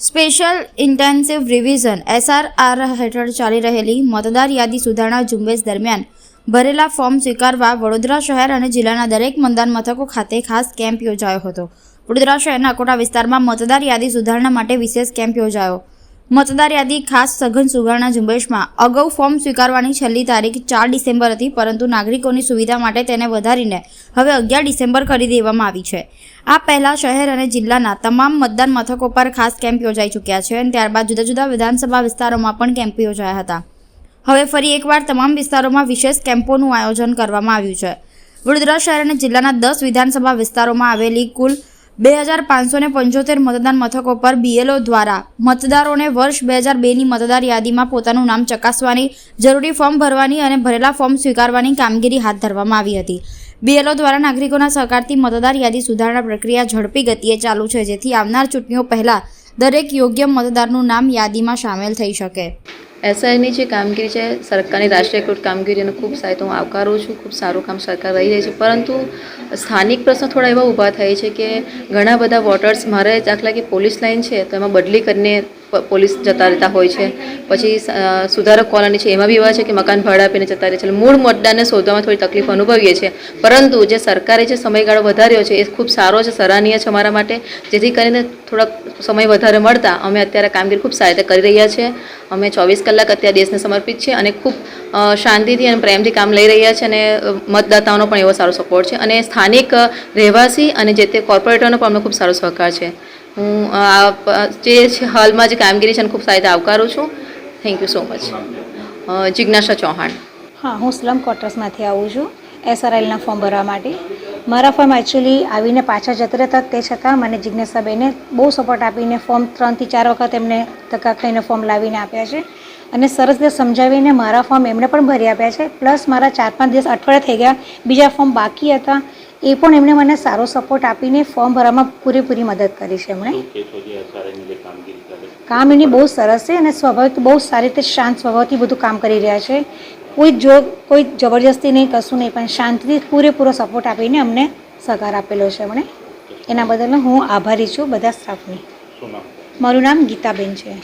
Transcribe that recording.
Special intensive revision SRR હેઠળ ચાલી રહેલી મતદાર યાદી સુધારણા ઝુંબેશ દરમિયાન ભરેલા ફોર્મ સ્વીકારવા વડોદરા શહેર અને જિલ્લાના દરેક મતદાન મથકો ખાતે ખાસ કેમ્પ યોજાયો હતો। વડોદરા શહેરના અકોટા વિસ્તારમાં મતદાર યાદી સુધારણા માટે વિશેષ કેમ્પ યોજાયો। મતદાર યાદી ખાસ સઘન સુધારણા ઝુંબેશમાં અગાઉ ફોર્મ સ્વીકારવાની છેલ્લી તારીખ 4 ડિસેમ્બર હતી, પરંતુ નાગરિકોની સુવિધા માટે તેને વધારીને હવે 11 ડિસેમ્બર કરી દેવામાં આવી છે। આ પહેલા શહેર અને જિલ્લાના તમામ મતદાન મથકો પર ખાસ કેમ્પ યોજાઈ ચૂક્યા છે અને ત્યારબાદ જુદા જુદા વિધાનસભા વિસ્તારોમાં પણ કેમ્પ યોજાયા હતા। હવે ફરી એકવાર તમામ વિસ્તારોમાં વિશેષ કેમ્પોનું આયોજન કરવામાં આવ્યું છે। વડોદરા શહેર અને જિલ્લાના 10 વિધાનસભા વિસ્તારોમાં આવેલી કુલ 2575 મતદાન મથકો પર BLO દ્વારા મતદારોને વર્ષ 2002ની મતદાર યાદીમાં પોતાનું નામ ચકાસવાની, જરૂરી ફોર્મ ભરવાની અને ભરેલા ફોર્મ સ્વીકારવાની કામગીરી હાથ ધરવામાં આવી હતી। BLO દ્વારા નાગરિકોના સહકારથી મતદાર યાદી સુધારણા પ્રક્રિયા ઝડપી ગતિએ ચાલુ છે, જેથી આવનાર ચૂંટણીઓ પહેલા દરેક યોગ્ય મતદારનું નામ યાદીમાં સામેલ થઈ શકે। SIની જે કામગીરી છે, સરકારની રાષ્ટ્રીયકૃત કામગીરીને ખૂબ સારી હું આવકારું છું। ખૂબ સારું કામ સરકાર રહી રહી છે, પરંતુ સ્થાનિક પ્રશ્નો થોડા એવા ઊભા થાય છે કે ઘણા બધા વોટર્સ, મારે દાખલા કે પોલીસ લાઇન છે તો એમાં બદલી કરીને પોલીસ જતા રહેતા હોય છે। પછી સુધારક કોલોની છે એમાં બી એવા છે કે મકાન ભાડા આપીને જતા રહે છે। મૂળ મતદારને શોધવામાં થોડી તકલીફ અનુભવીએ છીએ, પરંતુ જે સરકારે જે સમયગાળો વધાર્યો છે એ ખૂબ સારો છે, સરાહનીય છે અમારા માટે। જેથી કરીને થોડાક સમય વધારે મળતા અમે અત્યારે કામગીરી ખૂબ સારી રીતે કરી રહ્યા છીએ। અમે 24 કલાક અત્યારે દેશને સમર્પિત છે અને ખૂબ શાંતિથી અને પ્રેમથી કામ લઈ રહ્યા છે અને મતદાતાઓનો પણ એવો સારો સપોર્ટ છે અને સ્થાનિક રહેવાસી અને જે તે કોર્પોરેટરનો પણ અમને ખૂબ સારો સહકાર છે। હું જે હાલમાં જે કામગીરી છે એને ખૂબ સારી રીતે આવકારું છું। Thank you so much. જિજ્ઞાસા ચૌહાણ। હા, હું સ્લમ ક્વાર્ટર્સમાંથી આવું છું SRLના ફોર્મ ભરવા માટે। મારા ફોર્મ એકચ્યુઅલી આવીને પાછા જતા રહેતા, તે છતાં મને જિજ્ઞાસાબેને બહુ સપોર્ટ આપીને ફોર્મ 3 થી 4 વખત એમને ધક્કા ખાઈને ફોર્મ લાવીને આપ્યા છે અને સરસ રીતે સમજાવીને મારા ફોર્મ એમને પણ ભરી આપ્યા છે। પ્લસ મારા 4-5 દિવસ અઠવાડિયા થઈ ગયા, બીજા ફોર્મ બાકી હતા, એ પણ એમને મને સારો સપોર્ટ આપીને ફોર્મ ભરવામાં પૂરેપૂરી મદદ કરી છે એમણે। કામ એની બહુ સરસ છે અને સ્વભાવિક બહુ સારી રીતે શાંત સ્વભાવથી બધું કામ કરી રહ્યા છે। કોઈ જબરજસ્તી નહીં, કશું નહીં, પણ શાંતિથી પૂરેપૂરો સપોર્ટ આપીને અમને સહકાર આપેલો છે એમણે। એના બદલ હું આભારી છું બધા સ્ટાફની। મારું નામ ગીતાબેન છે।